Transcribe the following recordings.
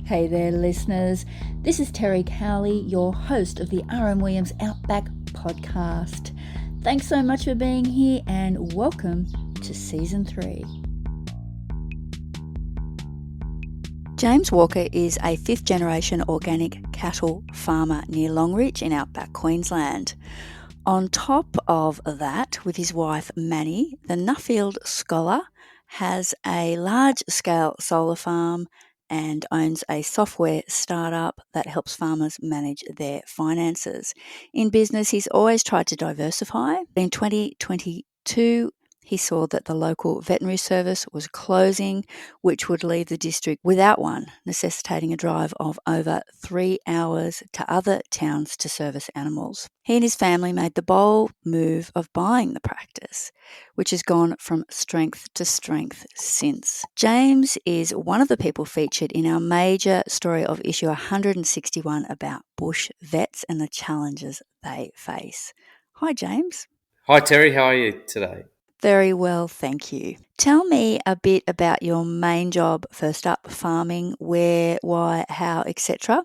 Hey there, listeners. This is Terry Cowley, your host of the R.M.Williams Outback podcast. Thanks so much for being here and welcome to Season 3. James Walker is a fifth-generation organic cattle farmer near Longreach in Outback, Queensland. On top of that, with his wife Manny, the Nuffield scholar has a large-scale solar farm and owns a software startup that helps farmers manage their finances. In business, he's always tried to diversify. In 2022, he saw that the local veterinary service was closing, which would leave the district without one, necessitating a drive of over 3 hours to other towns to service animals. He and his family made the bold move of buying the practice, which has gone from strength to strength since. James is one of the people featured in our major story of issue 161 about bush vets and the challenges they face. Hi, James. Hi, Terry. How are you today? Very well, thank you. Tell me a bit about your main job, first up, farming, where, why, how, etc.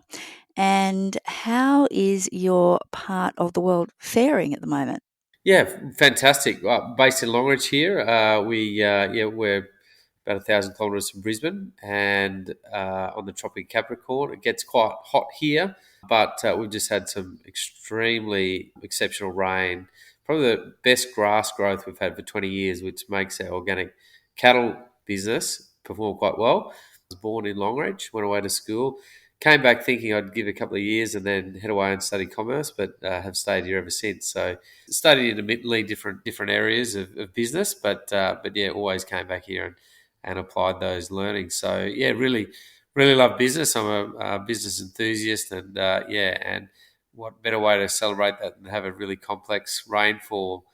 And how is your part of the world faring at the moment? Yeah, fantastic. Based in Longreach here, we're about 1,000 kilometres from Brisbane, and on the Tropic Capricorn. It gets quite hot here, but we've just had some extremely exceptional rain. Probably the best grass growth we've had for 20 years, which makes our organic cattle business perform quite well. I was born in Longreach, went away to school, came back thinking I'd give it a couple of years and then head away and study commerce, but have stayed here ever since. So studied intermittently different areas of business, but yeah, always came back here and applied those learnings. So yeah, really love business. I'm a business enthusiast, and and what better way to celebrate that than have a really complex rainfall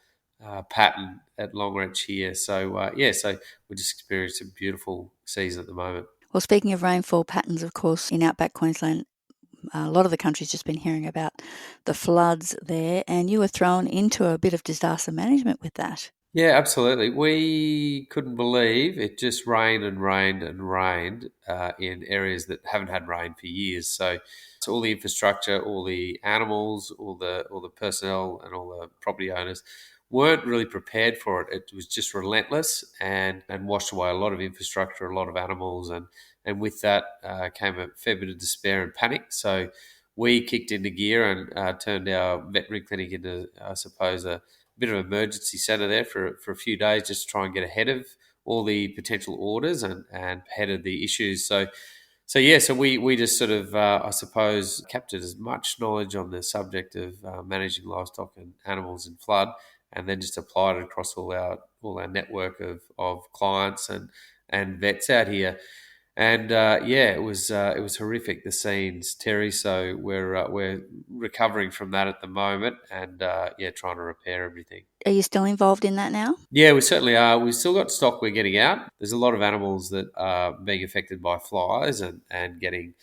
pattern at Longreach here. So so we just experienced a beautiful season at the moment. Well, speaking of rainfall patterns, of course, in outback Queensland, a lot of the country's just been hearing about the floods there, and you were thrown into a bit of disaster management with that. Yeah, absolutely. We couldn't believe it just rained and rained and rained in areas that haven't had rain for years. So all the infrastructure, all the animals, all the personnel, and all the property owners weren't really prepared for it. It was just relentless and washed away a lot of infrastructure, a lot of animals, and with that came a fair bit of despair and panic. So we kicked into gear and turned our veterinary clinic into, I suppose, a bit of an emergency centre there for a few days, just to try and get ahead of all the potential orders and ahead of the issues. So we just sort of, I suppose, captured as much knowledge on the subject of managing livestock and animals in flood, and then just applied it across all our network of clients and vets out here. And it was horrific, the scenes, Terry. So we're recovering from that at the moment, and trying to repair everything. Are you still involved in that now? Yeah, we certainly are. We've still got stock we're getting out. There's a lot of animals that are being affected by flies and getting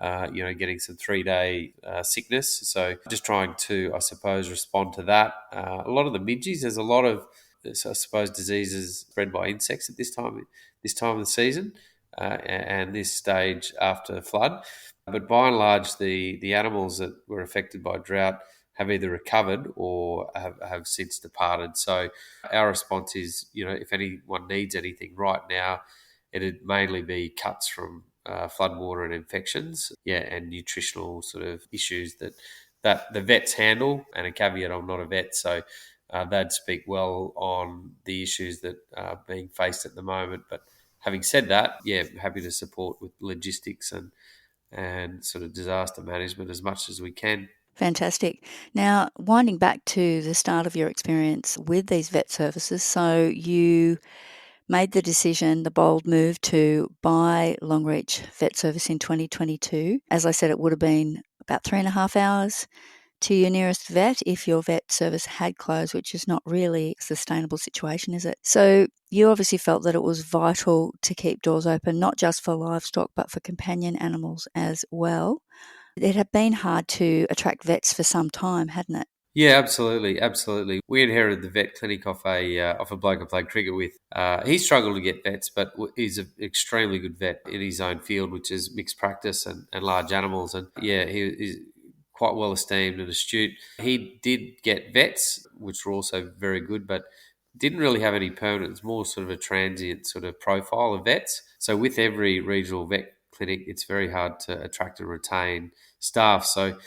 getting some 3-day sickness. So just trying to, I suppose, respond to that. A lot of the midges, there's a lot of, I suppose, diseases spread by insects at this time of the season. And this stage after flood. But by and large, the animals that were affected by drought have either recovered or have since departed. So our response is, if anyone needs anything right now, it'd mainly be cuts from floodwater and infections, and nutritional sort of issues that the vets handle. And a caveat, I'm not a vet, so they'd speak well on the issues that are being faced at the moment. But having said that, happy to support with logistics and sort of disaster management as much as we can. Fantastic. Now, winding back to the start of your experience with these vet services, so you made the decision, the bold move to buy Longreach Vet Service in 2022. As I said, it would have been about 3.5 hours to your nearest vet if your vet service had closed, which is not really a sustainable situation, is it? So you obviously felt that it was vital to keep doors open, not just for livestock, but for companion animals as well. It had been hard to attract vets for some time, hadn't it? Yeah, absolutely, absolutely. We inherited the vet clinic off a bloke I played cricket with. He struggled to get vets, but he's an extremely good vet in his own field, which is mixed practice and large animals. And yeah, he's quite well esteemed and astute. He did get vets, which were also very good, but didn't really have any permanent. It's more sort of a transient sort of profile of vets. So with every regional vet clinic, it's very hard to attract and retain staff. So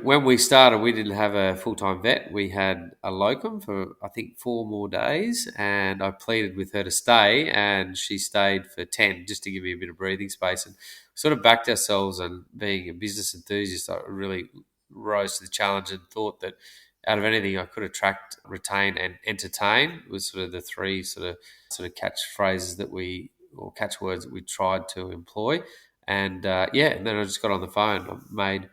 when we started, we didn't have a full time vet. We had a locum for, I think, 4 more days. And I pleaded with her to stay, and she stayed for 10 just to give me a bit of breathing space. And sort of backed ourselves. And being a business enthusiast, I really rose to the challenge and thought that out of anything I could attract, retain, and entertain was sort of the three sort of catchphrases that we, or catchwords that we tried to employ. And yeah, and then I just got on the phone. I made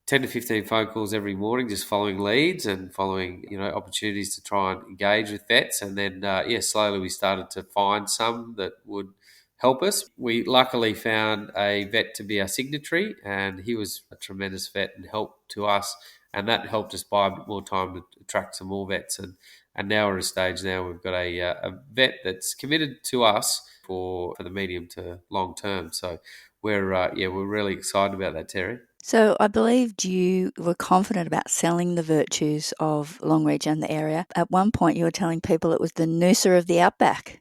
10 to 15 phone calls every morning, just following leads and following, opportunities to try and engage with vets. And then, yeah, slowly we started to find some that would help us. We luckily found a vet to be our signatory, and he was a tremendous vet and helped to us. And that helped us buy a bit more time to attract some more vets. And now we're at a stage now we've got a vet that's committed to us for the medium to long term. So we're really excited about that, Terry. So I believed you were confident about selling the virtues of Longreach and the area. At one point, you were telling people it was the Noosa of the outback.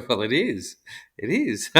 Well, it is. It is.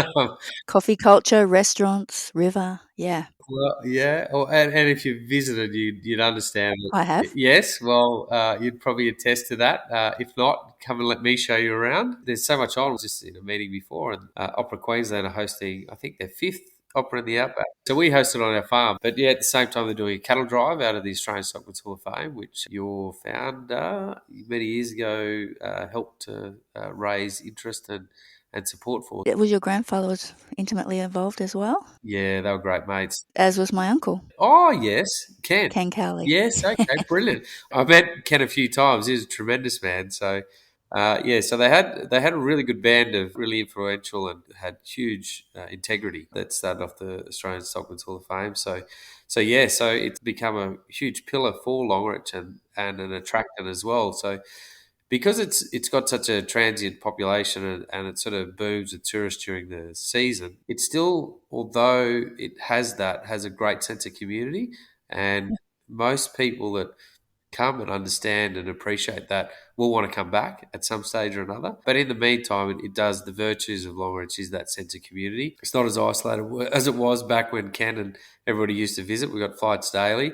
Coffee culture, restaurants, river. Yeah, Well, yeah. Oh, and if you visited, you'd understand I it. have. Yes. Well, you'd probably attest to that. If not, come and let me show you around. There's so much on. I was just in a meeting before, and Opera Queensland are hosting, I think, their fifth opera in the outback. So we hosted on our farm. But yeah, at the same time, they're doing a cattle drive out of the Australian Stockman's Hall of Fame, which your founder many years ago helped to raise interest and support for. It was your grandfather was intimately involved as well, Yeah, they were great mates. as was my uncle, Oh, yes, Ken. Ken Cowley. Yes, okay, brilliant. I met Ken a few times. He was a tremendous man. So, yeah, so they had a really good band of really influential and had huge integrity that started off the Australian Stockman's Hall of Fame. So yeah, so it's become a huge pillar for Longreach and an attraction as well. So because it's got such a transient population and it sort of booms with tourists during the season, it still, although it has a great sense of community, and most people that come and understand and appreciate that will want to come back at some stage or another. But in the meantime, it does the virtues of Longreach is that sense of community. It's not as isolated as it was back when Ken and everybody used to visit. We got flights daily.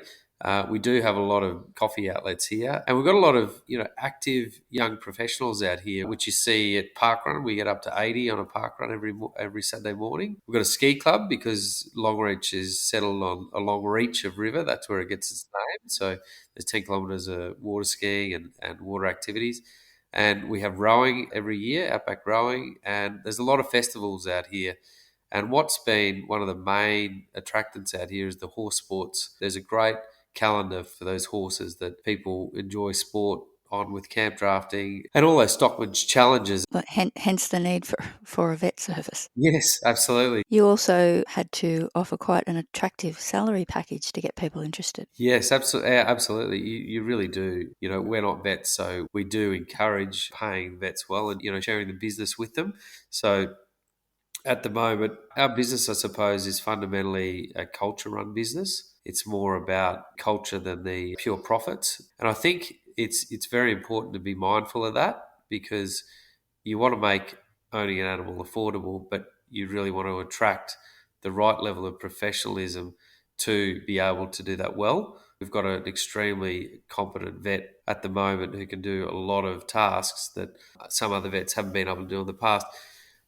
We do have a lot of coffee outlets here, and we've got a lot of active young professionals out here, which you see at parkrun. We get up to 80 on a parkrun every Saturday morning. We've got a ski club because Longreach is settled on a long reach of river. That's where it gets its name. So there's 10 kilometres of water skiing and water activities. And we have rowing every year, outback rowing, and there's a lot of festivals out here. And what's been one of the main attractants out here is the horse sports. There's a great calendar for those horses that people enjoy sport on with camp drafting and all those Stockman's challenges. But hence the need for a vet service. Yes, absolutely. You also had to offer quite an attractive salary package to get people interested. Yes, absolutely. Absolutely. You really do. We're not vets, so we do encourage paying vets well and, sharing the business with them. So at the moment, our business, I suppose, is fundamentally a culture run business. It's more about culture than the pure profits. And I think it's very important to be mindful of that because you want to make owning an animal affordable, but you really want to attract the right level of professionalism to be able to do that well. We've got an extremely competent vet at the moment who can do a lot of tasks that some other vets haven't been able to do in the past.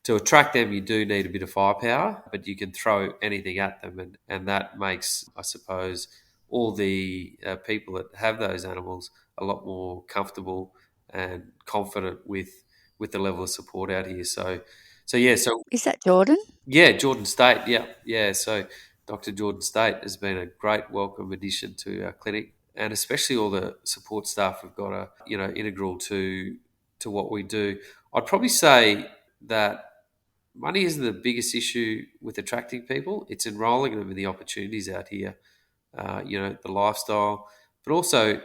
To attract them, you do need a bit of firepower, but you can throw anything at them, and that makes, I suppose, all the people that have those animals a lot more comfortable and confident with the level of support out here. So yeah, so Is that Jordan? yeah, Jordan State, yeah. So Dr. Jordan State has been a great welcome addition to our clinic, and especially all the support staff have got integral to what we do. I'd probably say that money isn't the biggest issue with attracting people. It's enrolling them in the opportunities out here, the lifestyle, but also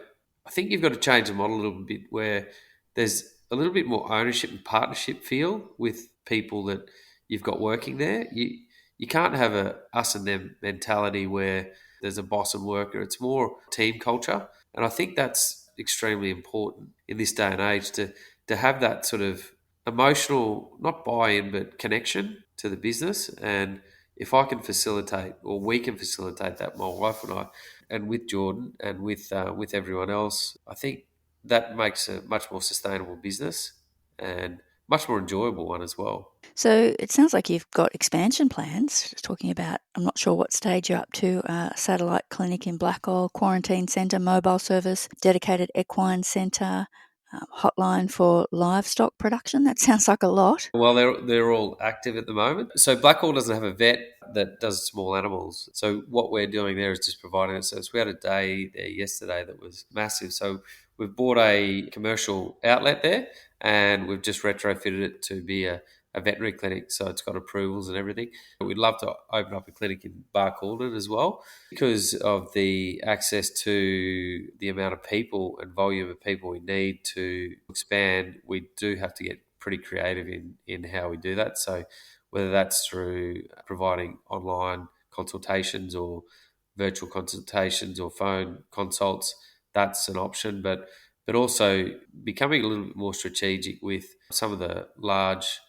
I think you've got to change the model a little bit where there's a little bit more ownership and partnership feel with people that you've got working there. You can't have a us and them mentality where there's a boss and worker. It's more team culture, and I think that's extremely important in this day and age to have that sort of emotional, not buy-in, but connection to the business. And if I can facilitate, or we can facilitate that, my wife and I, and with Jordan and with everyone else, I think that makes a much more sustainable business and much more enjoyable one as well. So it sounds like you've got expansion plans. Just talking about, I'm not sure what stage you're up to, satellite clinic in Blackall, quarantine centre, mobile service, dedicated equine centre, hotline for livestock production. That sounds like a lot. Well, they're all active at the moment. So Blackwall doesn't have a vet that does small animals. So what we're doing there is just providing it. So we had a day there yesterday that was massive. So we've bought a commercial outlet there, and we've just retrofitted it to be a veterinary clinic. So it's got approvals and everything. We'd love to open up a clinic in Barcaldine as well because of the access to the amount of people and volume of people we need to expand. We do have to get pretty creative in how we do that. So whether that's through providing online consultations or virtual consultations or phone consults, that's an option. But also becoming a little bit more strategic with some of the large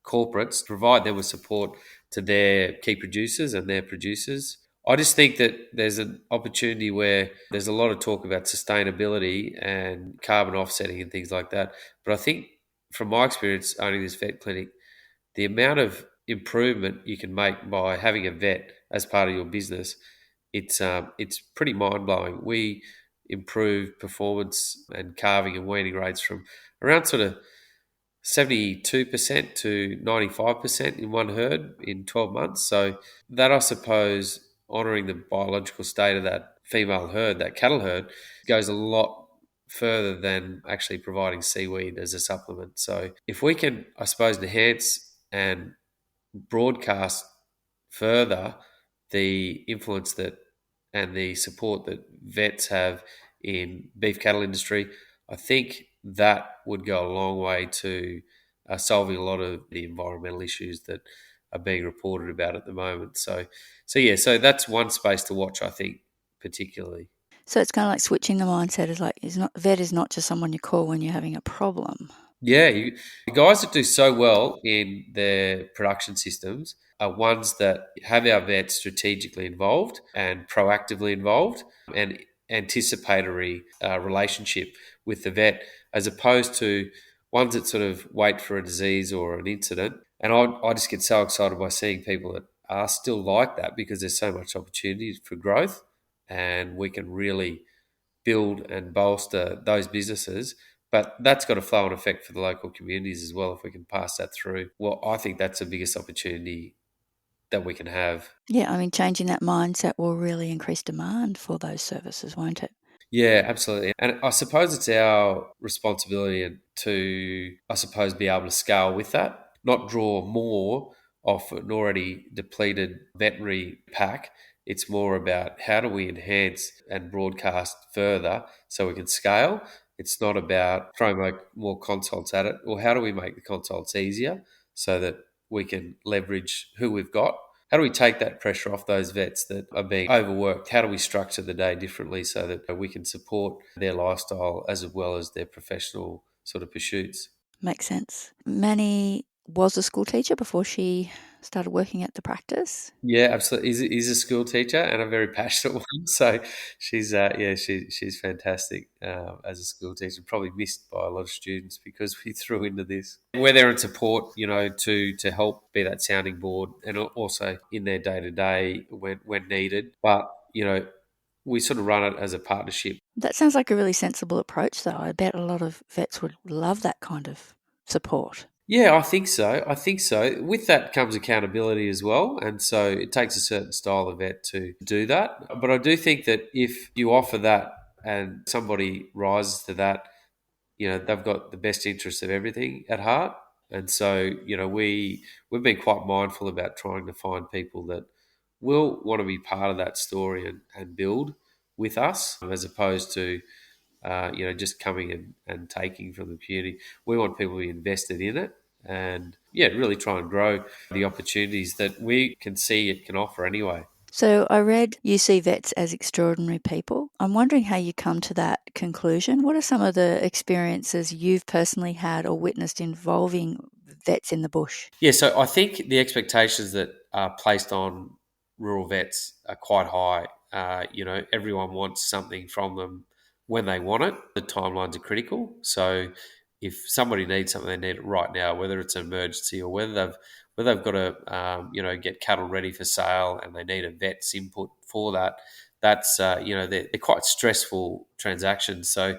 corporates, provide them with support to their key producers and their producers. I just think that there's an opportunity where there's a lot of talk about sustainability and carbon offsetting and things like that. But I think from my experience owning this vet clinic, the amount of improvement you can make by having a vet as part of your business, it's pretty mind blowing. We improved performance and calving and weaning rates from around sort of 72% to 95% in one herd in 12 months. So that, I suppose, honouring the biological state of that female herd, that cattle herd, goes a lot further than actually providing seaweed as a supplement. So if we can, I suppose, enhance and broadcast further the influence that and the support that vets have in beef cattle industry, I think that would go a long way to solving a lot of the environmental issues that are being reported about at the moment. So that's one space to watch, I think, particularly. So it's kind of like switching the mindset. Is like, is not vet is not just someone you call when you're having a problem. Yeah, the guys that do so well in their production systems are ones that have our vets strategically involved and proactively involved and anticipatory relationship with the vet, as opposed to ones that sort of wait for a disease or an incident. And I just get so excited by seeing people that are still like that because there's so much opportunity for growth, and we can really build and bolster those businesses. But that's got a flow and effect for the local communities as well if we can pass that through. Well, I think that's the biggest opportunity that we can have. Yeah, I mean, changing that mindset will really increase demand for those services, won't it? Yeah, absolutely. And I suppose it's our responsibility to, I suppose, be able to scale with that, not draw more off an already depleted veterinary pack. It's more about how do we enhance and broadcast further so we can scale. It's not about throwing more consults at it, or how do we make the consults easier so that we can leverage who we've got. How do we take that pressure off those vets that are being overworked? How do we structure the day differently so that we can support their lifestyle as well as their professional sort of pursuits? Makes sense. Manny was a school teacher before she started working at the practice. Yeah, absolutely. Is a school teacher and a very passionate one. So she's fantastic as a school teacher. Probably missed by a lot of students because we threw into this. We're there in support, to help be that sounding board and also in their day to day when needed. But we sort of run it as a partnership. That sounds like a really sensible approach, though. I bet a lot of vets would love that kind of support. Yeah, I think so. I think so. With that comes accountability as well. And so it takes a certain style of vet to do that. But I do think that if you offer that and somebody rises to that, they've got the best interests of everything at heart. And so, we've been quite mindful about trying to find people that will want to be part of that story and build with us, as opposed to just coming and taking from the community. We want people to be invested in it and, yeah, really try and grow the opportunities that we can see it can offer anyway. So I read you see vets as extraordinary people. I'm wondering how you come to that conclusion. What are some of the experiences you've personally had or witnessed involving vets in the bush? Yeah, so I think the expectations that are placed on rural vets are quite high. Everyone wants something from them when they want it. The timelines are critical. So if somebody needs something, they need it right now, whether it's an emergency or whether they've got to get cattle ready for sale and they need a vet's input for that. That's they're quite stressful transactions. So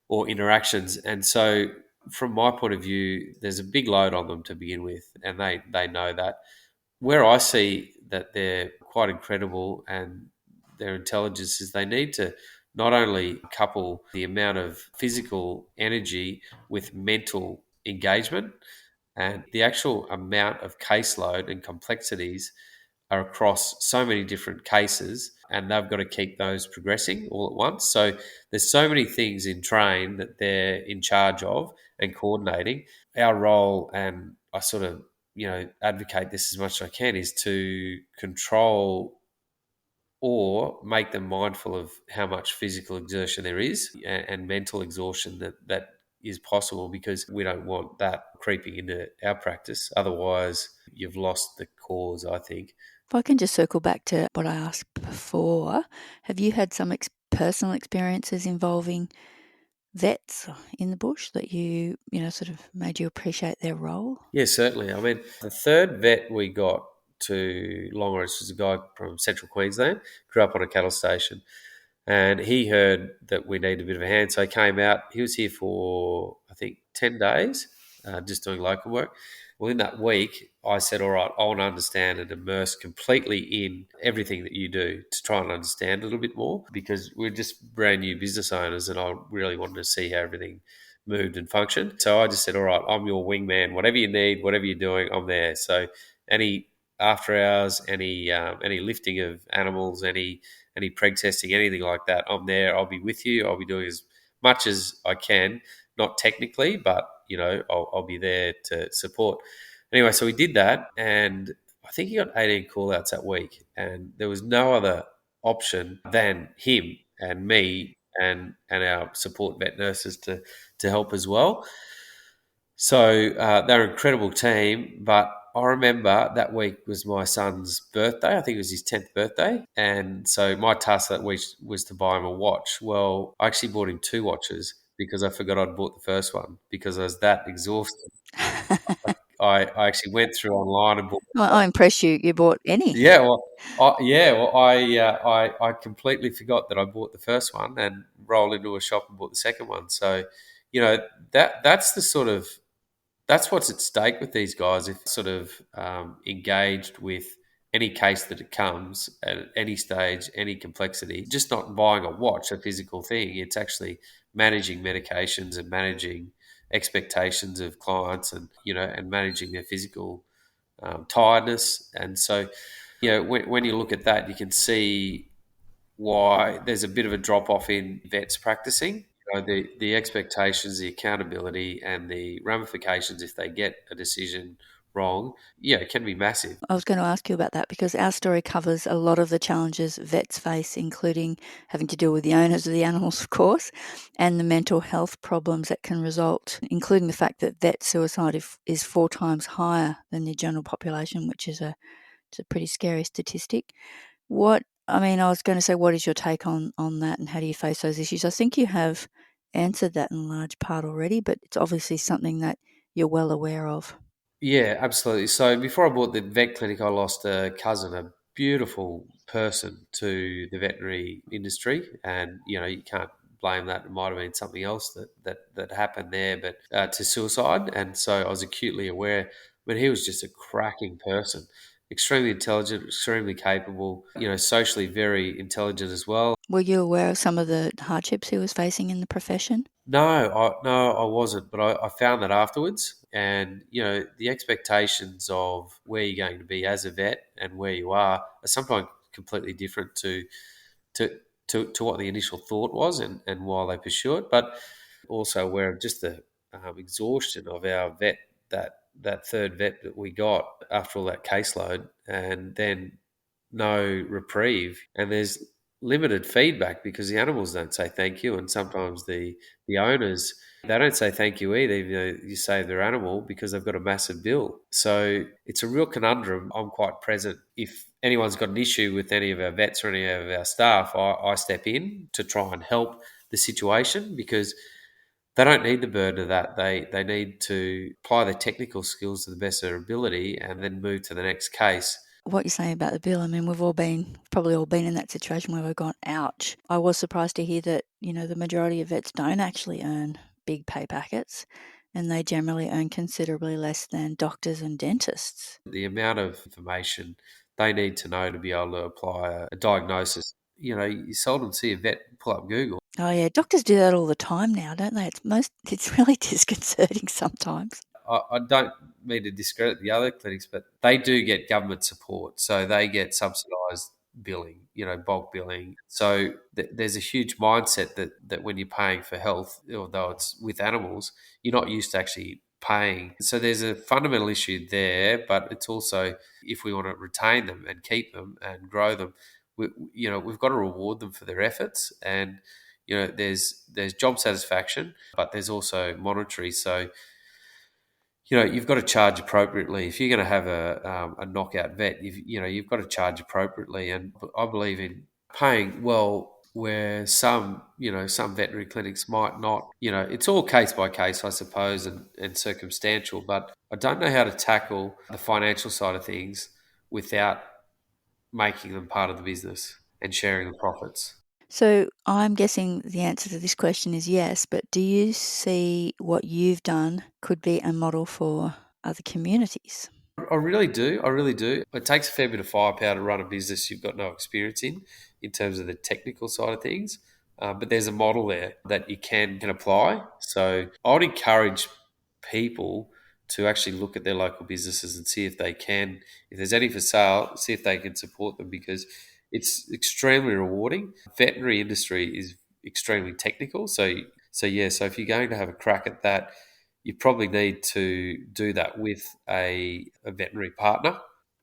or interactions. And so, from my point of view, there's a big load on them to begin with, and they know that. Where I see that they're quite incredible and their intelligence is they need to not only couple the amount of physical energy with mental engagement and the actual amount of caseload and complexities are across so many different cases and they've got to keep those progressing all at once. So there's so many things in train that they're in charge of and coordinating. Our role, and I sort of, advocate this as much as I can, is to control or make them mindful of how much physical exertion there is and mental exhaustion that is possible, because we don't want that creeping into our practice. Otherwise, you've lost the cause, I think. If I can just circle back to what I asked before, have you had some personal experiences involving vets in the bush that sort of made you appreciate their role? Yeah, certainly. I mean, the third vet we got to Longreach was a guy from central Queensland, grew up on a cattle station, and he heard that we needed a bit of a hand. So he came out. He was here for, I think, 10 days, just doing local work. Well, in that week, I said, all right, I want to understand and immerse completely in everything that you do to try and understand a little bit more, because we're just brand new business owners and I really wanted to see how everything moved and functioned. So I just said, all right, I'm your wingman. Whatever you need, whatever you're doing, I'm there. So any after hours, any lifting of animals, any preg testing, anything like that, I'm there. I'll be with you. I'll be doing as much as I can, not technically, but I'll be there to support. Anyway, so we did that, and I think he got 18 call outs that week, and there was no other option than him and me and our support vet nurses to help as well. So they're an incredible team, but I remember that week was my son's birthday. I think it was his 10th birthday. And so my task that week was to buy him a watch. Well, I actually bought him two watches because I forgot I'd bought the first one because I was that exhausted. I actually went through online and bought. I impress you bought any. Yeah, I completely forgot that I bought the first one and rolled into a shop and bought the second one. So, that's the sort of that's what's at stake with these guys. If sort of engaged with any case that it comes at any stage, any complexity, just not buying a watch, a physical thing. It's actually managing medications and managing expectations of clients, and managing their physical tiredness. And so, when you look at that, you can see why there's a bit of a drop off in vets practicing. The expectations, the accountability, and the ramifications if they get a decision wrong, it can be massive. I was going to ask you about that because our story covers a lot of the challenges vets face, including having to deal with the owners of the animals, of course, and the mental health problems that can result, including the fact that vet suicide is 4 times higher than the general population, which is it's a pretty scary statistic. I was going to say, what is your take on that and how do you face those issues? I think you have answered that in large part already, but it's obviously something that you're well aware of. Yeah, absolutely. So before I bought the vet clinic, I lost a cousin, a beautiful person to the veterinary industry, and you can't blame that. It might have been something else that happened there, but to suicide. And so I was acutely aware. But he was just a cracking person, extremely intelligent, extremely capable. Socially very intelligent as well. Were you aware of some of the hardships he was facing in the profession? No, I wasn't, but I found that afterwards. And the expectations of where you're going to be as a vet and where you are sometimes completely different to to what the initial thought was and why they pursue it, but also aware of just the exhaustion of our vet, that third vet that we got after all that caseload, and then no reprieve. And there's limited feedback because the animals don't say thank you, and sometimes the owners, they don't say thank you either. Even though you save their animal, because they've got a massive bill. So it's a real conundrum. I'm quite present. If anyone's got an issue with any of our vets or any of our staff, I step in to try and help the situation, because they don't need the burden of that. They need to apply their technical skills to the best of their ability and then move to the next case. What you're saying about the bill, I mean, probably all been in that situation where we've gone, ouch. I was surprised to hear that, the majority of vets don't actually earn big pay packets, and they generally earn considerably less than doctors and dentists. The amount of information they need to know to be able to apply a diagnosis. You seldom see a vet pull up Google. Oh yeah, doctors do that all the time now, don't they? It's really disconcerting sometimes. I don't mean to discredit the other clinics, but they do get government support. So they get subsidised billing, bulk billing. So there's a huge mindset that when you're paying for health, although it's with animals, you're not used to actually paying. So there's a fundamental issue there, but it's also, if we want to retain them and keep them and grow them, we've got to reward them for their efforts. And there's job satisfaction, but there's also monetary. So you've got to charge appropriately. If you're going to have a knockout vet, you've got to charge appropriately. And I believe in paying well, where some veterinary clinics might not. It's all case by case, I suppose, and circumstantial. But I don't know how to tackle the financial side of things without making them part of the business and sharing the profits. So I'm guessing the answer to this question is yes, but do you see what you've done could be a model for other communities? I really do. I really do. It takes a fair bit of firepower to run a business you've got no experience in terms of the technical side of things. But there's a model there that you can apply. So I would encourage people to actually look at their local businesses and see if they can, if there's any for sale, see if they can support them, because it's extremely rewarding. Veterinary industry is extremely technical. So if you're going to have a crack at that, you probably need to do that with a veterinary partner.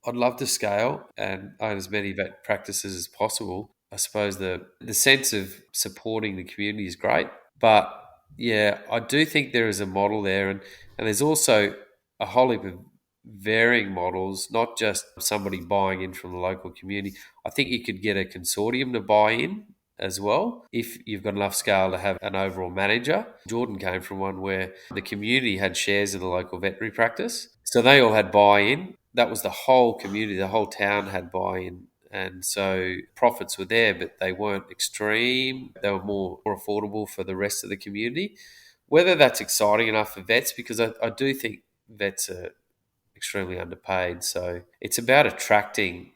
I'd love to scale and own as many vet practices as possible. I suppose the sense of supporting the community is great, but yeah, I do think there is a model there, and there's also a whole heap of varying models, not just somebody buying in from the local community. I think you could get a consortium to buy in as well if you've got enough scale to have an overall manager. Jordan came from one where the community had shares in the local veterinary practice, so they all had buy-in. That was the whole community, the whole town had buy-in, and so profits were there, but they weren't extreme. They were more affordable for the rest of the community. Whether that's exciting enough for vets, because I do think vets are extremely underpaid. So it's about attracting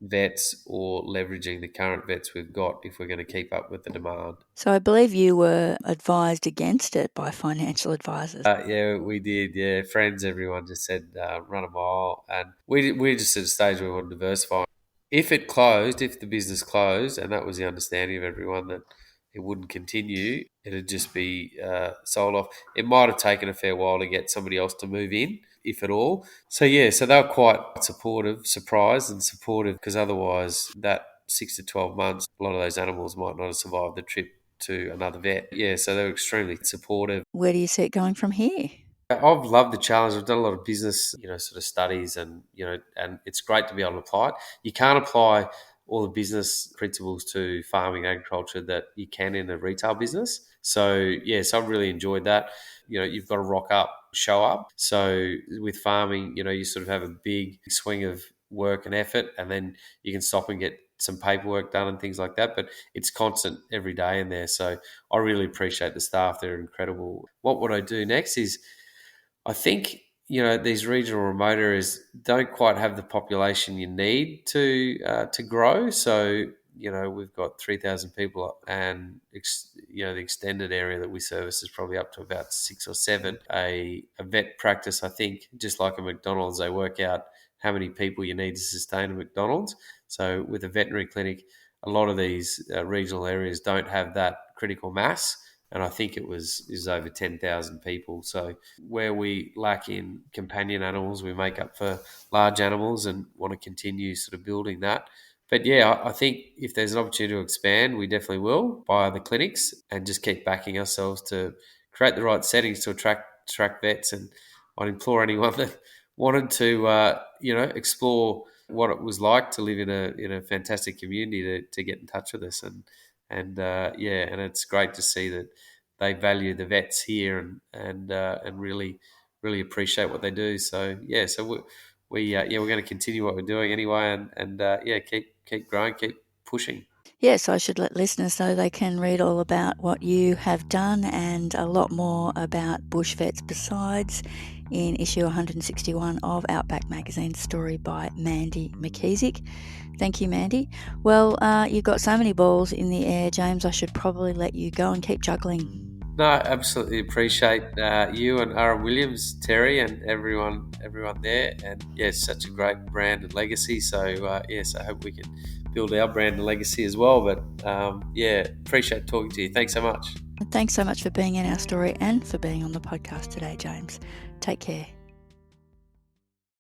vets or leveraging the current vets we've got if we're going to keep up with the demand. So I believe you were advised against it by financial advisors. Yeah, we did. Yeah, friends, everyone just said run a mile, and we're just at a stage where we want to diversify. If it closed, if the business closed, and that was the understanding of everyone, that it wouldn't continue, it'd just be sold off. It might have taken a fair while to get somebody else to move in, if at all. So yeah, so they were quite supportive, surprised and supportive, because otherwise that 6 to 12 months, a lot of those animals might not have survived the trip to another vet. Yeah, so they were extremely supportive. Where do you see it going from here? I've loved the challenge. I've done a lot of business, sort of studies, and and it's great to be able to apply it. You can't apply all the business principles to farming agriculture that you can in a retail business. So yes, I've really enjoyed that. You've got to rock up, show up. So with farming, you sort of have a big swing of work and effort, and then you can stop and get some paperwork done and things like that. But it's constant every day in there. So I really appreciate the staff. They're incredible. What would I do next is, I think, these regional remote areas don't quite have the population you need to grow. So we've got 3,000 people, and the extended area that we service is probably up to about 6 or 7. A vet practice, I think, just like a McDonald's, they work out how many people you need to sustain a McDonald's. So with a veterinary clinic, a lot of these regional areas don't have that critical mass, and I think is over 10,000 people. So where we lack in companion animals, we make up for large animals, and want to continue sort of building that. But yeah, I think if there's an opportunity to expand, we definitely will by the clinics, and just keep backing ourselves to create the right settings to attract vets. And I'd implore anyone that wanted to explore what it was like to live in a fantastic community to get in touch with us. And it's great to see that they value the vets here, and really appreciate what they do. So yeah, so we're going to continue what we're doing anyway, and keep growing, keep pushing. Yes, I should let listeners know they can read all about what you have done and a lot more about bush vets besides in issue 161 of Outback Magazine, story by Mandy McKeesick. Thank you, Mandy. Well, you've got so many balls in the air, James. I should probably let you go and keep juggling. No, absolutely appreciate you and R.M.Williams, Terry, and everyone there. And yes, such a great brand and legacy. So yes, I hope we can build our brand and legacy as well. But appreciate talking to you. Thanks so much. Thanks so much for being in our story and for being on the podcast today, James. Take care.